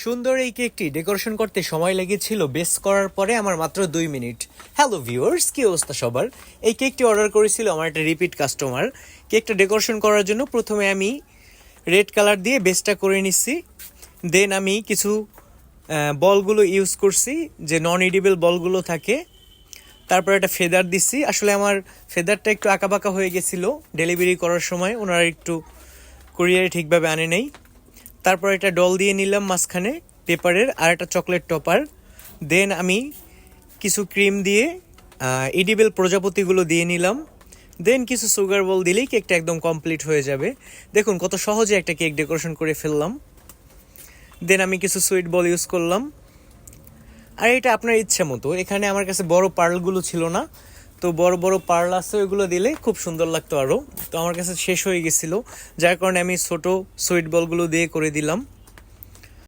সুন্দর এই কেকটি ডেকোরেশন করতে সময় লেগেছিল বেস করার পরে আমার মাত্র 2 মিনিট। হ্যালো ভিউয়ার্স, কি অবস্থা সবার? এই কেকটি অর্ডার করেছিল আমার একটা রিপিট কাস্টমার। কেকটা ডেকোরেশন করার জন্য প্রথমে আমি রেড কালার দিয়ে বেসটা করে নিচ্ছি। দেন আমি কিছু বলগুলো ইউজ করছি, যে নন এডিবল বলগুলো থাকে। তারপর একটা ফেদার দিচ্ছি। আসলে আমার ফেদারটা একটু আঁকাবাঁকা হয়ে গেছিলো ডেলিভারি করার সময়, ওনারা একটু কুরিয়ারে ঠিকভাবে আনে নেই। তারপর একটা ডল দিয়ে নিলাম মাঝখানে পেপারের, আর একটা চকলেট টপার। দেন আমি কিছু ক্রিম দিয়ে এডিবল প্রজাপতিগুলো দিয়ে নিলাম। দেন কিছু সুগার বল দিলেই কেকটা একদম কমপ্লিট হয়ে যাবে। দেখুন কত সহজে একটা কেক ডেকোরেশন করে ফেললাম। দেন আমি কিছু সুইট বল ইউজ করলাম। আর এটা আপনার ইচ্ছে মতো। এখানে আমার কাছে বড় পার্লগুলো ছিল না, তো বড় বড় পার্ল আছে, ওইগুলো দিলে খুব সুন্দর লাগতো আরও। তো আমার কাছে শেষ হয়ে গেছিলো, যার কারণে আমি ছোট সুইট বলগুলো দিয়ে করে দিলাম।